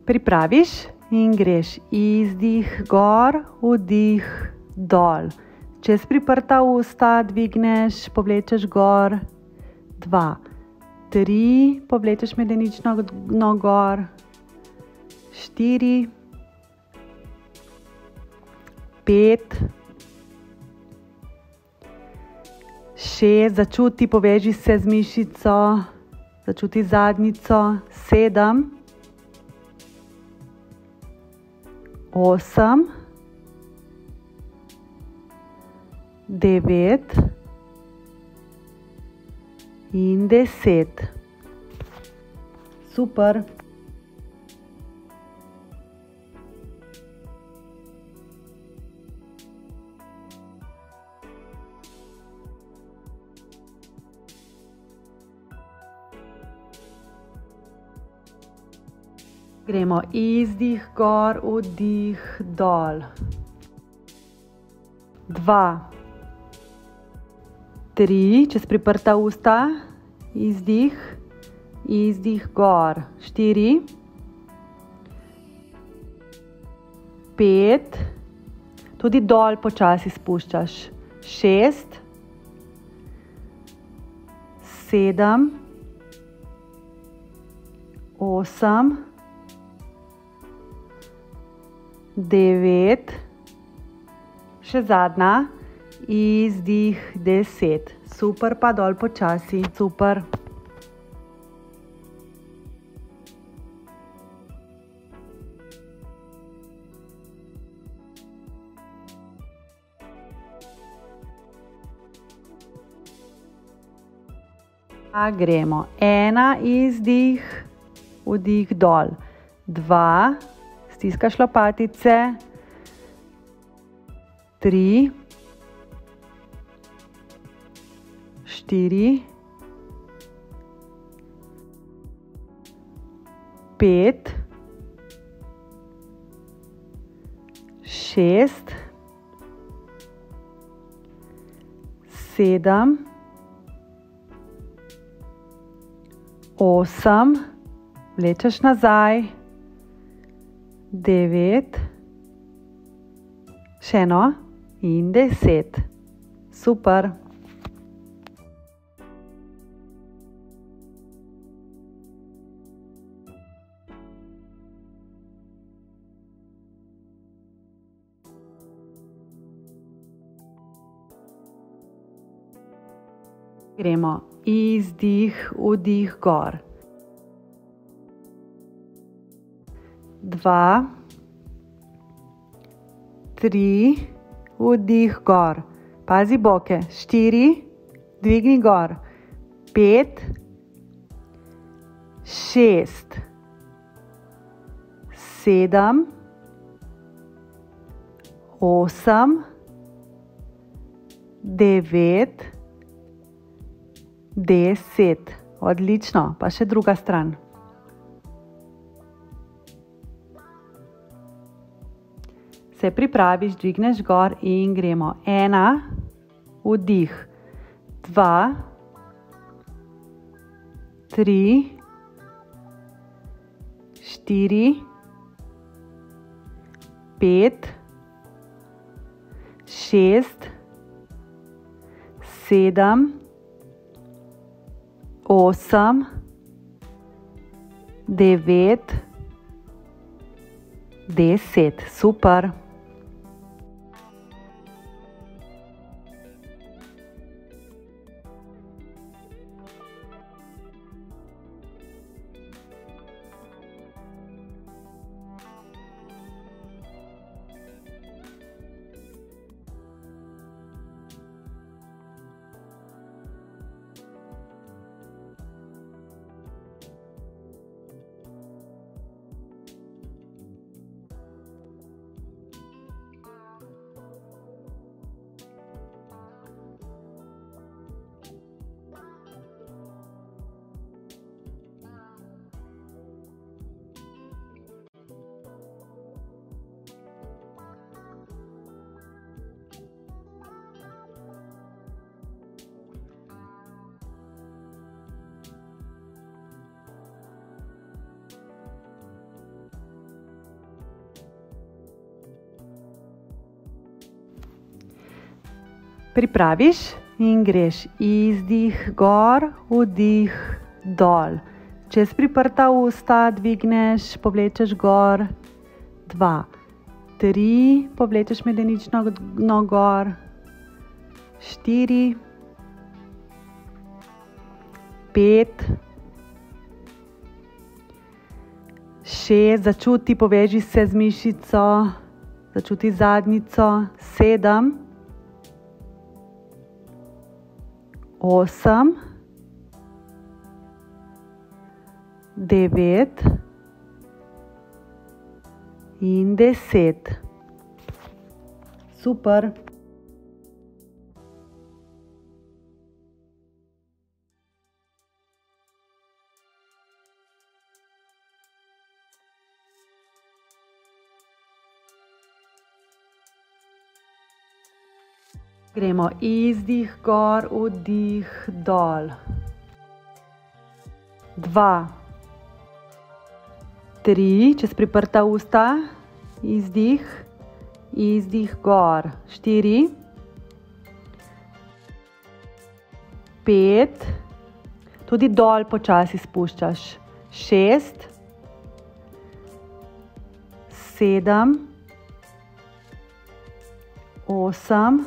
pripraviš in greš izdih gor, vdih dol. Čez priprta usta dvigneš, povlečeš gor. 2, 3, povlečeš medenično dno gor. 4, 5, 6, začuti, poveži se z mišico, začuti zadnjico. 7, 8, 9 in 10. Super. Gremo izdih gor, vdih dol. 2, 3, čez priprta usta, izdih, izdih gor. 4, 5, tudi dol počasi spuščaš. 6, 7, 8, 9, še zadnja, izdih 10. Super, pa dol počasi, super. Gremo. 1, izdih, vdih dol. 2, stiskaš lopatice. 3, 4, 5, 6, 7, 8, vlečeš nazaj. 9, še eno in 10. Super. Gremo izdih, vdih gor. 2, 3, vdih gor. Pazi boke. 4, dvigni gor. 5, 6, 7, 8, 9, 10. Odlično. Pa še druga stran. Se pripraviš, dvigneš gor in gremo. 1, vdih. 2, 3, 4, 5, 6, 7, 8, 9, 10. Super. pripraviš in greš izdih gor, vdih dol. Čez priprta usta dvigneš, povlečeš gor. 2, 3, povlečeš medenično dno gor. 4, 5, 6, začuti, poveži se z mišico, začuti zadnjico. 7, 8, 9 in 10. Super. Gremo izdih gor, vdih dol. 2, 3, čez priprta usta, izdih, izdih gor. 4, 5, tudi dol počasi spuščaš. 6, 7, 8,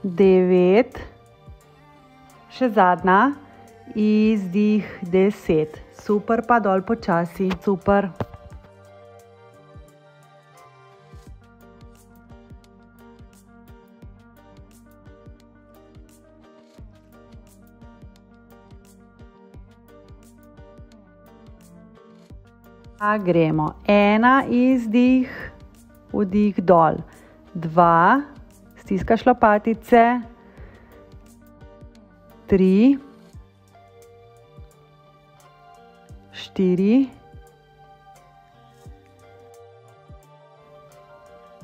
9, še zadnja, izdih 10. Super, pa dol počasi, super. Gremo 1, izdih, vdih dol. 2, stiskaš lopatice. 3, 4,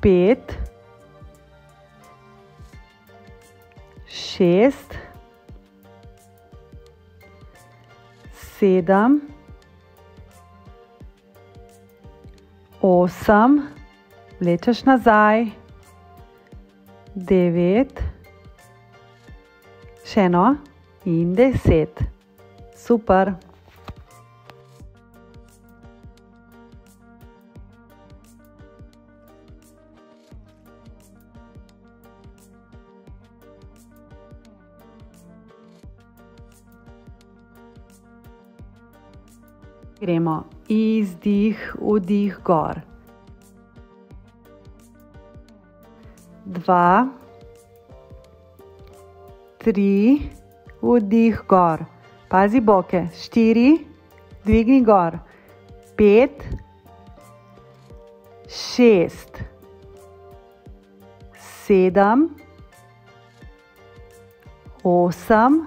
5, 6, 7, 8, vlečeš nazaj. 9, še eno in 10. Super. Gremo izdih, vdih gor. 2, 3, vdih gor. Pazi boke. 4, dvigni gor. 5, 6, 7, 8,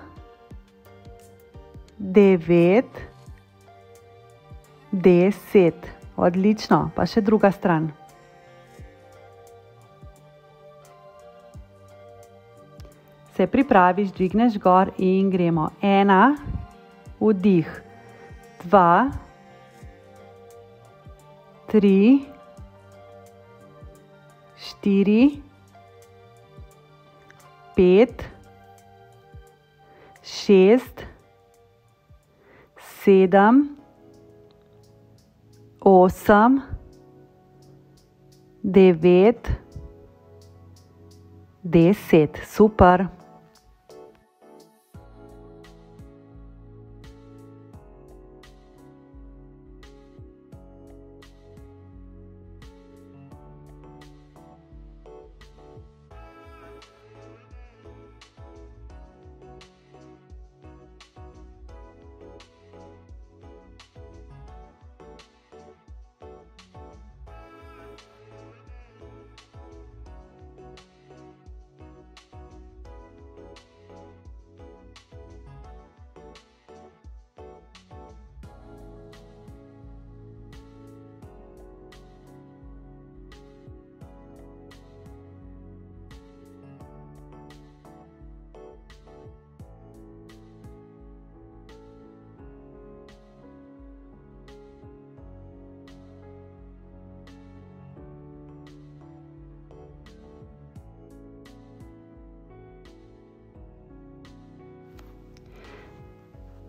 9, 10. Odlično. Pa še druga stran. Se pripraviš, dvigneš gor in gremo. 1, vdih. 2, 3, 4, 5, 6, 7, 8, 9, 10. Super.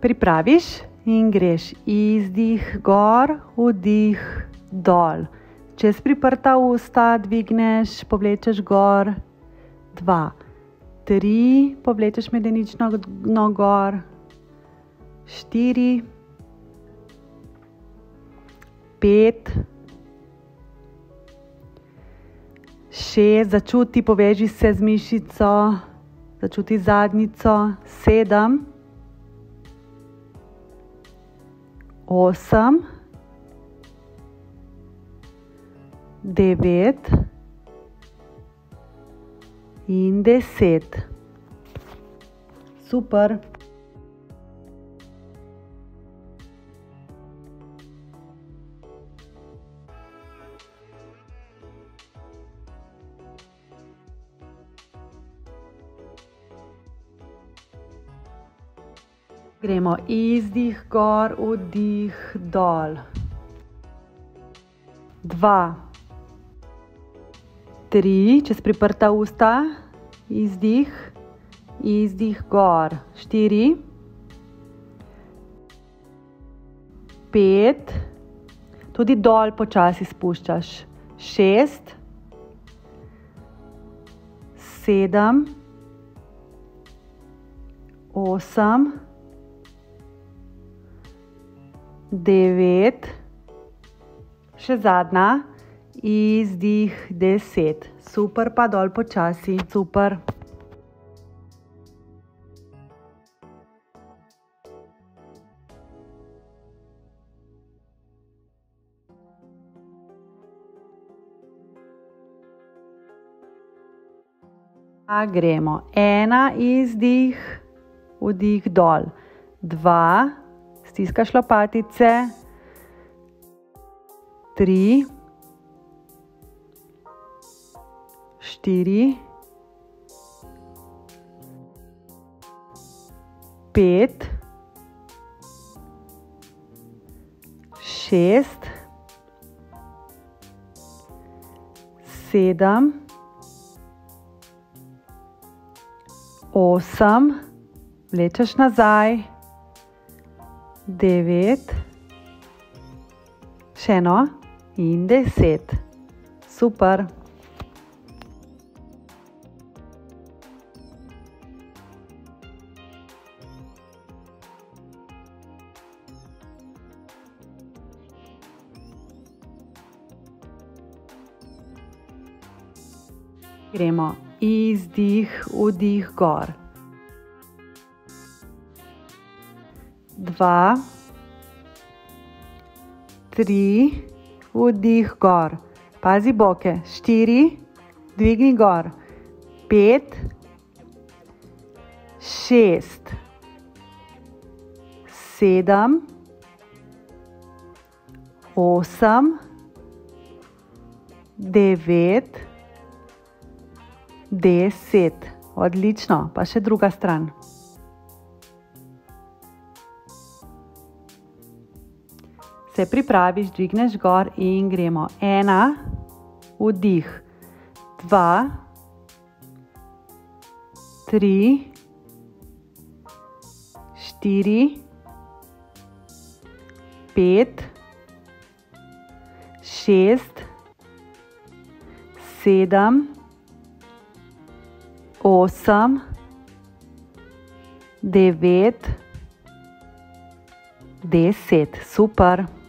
pripraviš in greš izdih gor, vdih dol. Čez priprta usta dvigneš, povlečeš gor. 2, 3, povlečeš medenično dno gor. 4, 5, 6, začuti, poveži se z mišico, začuti zadnjico. 7, 8, 9 in 10. Super. Gremo izdih gor, vdih dol. 2, 3, čez priprta usta, izdih, izdih gor. 4, 5, tudi dol počasi spuščaš. 6, 7, 8, 9, še zadnja, izdih 10. Super, pa dol počasi, super. Gremo. 1, izdih, vdih dol. 2, stiskaš lopatice. 3, 4, 5, 6, 7, 8, vlečeš nazaj. 9, še eno in 10. Super. Gremo izdih, vdih gor. 2, 3, vdih gor. Pazi boke. 4, dvigni gor. 5, 6, 7, 8, 9, 10. Odlično. Pa še druga stran. Se pripraviš, dvigneš gor in gremo. 1, vdih. 2, 3, 4, 5, 6, 7, 8, 9, 10. Super.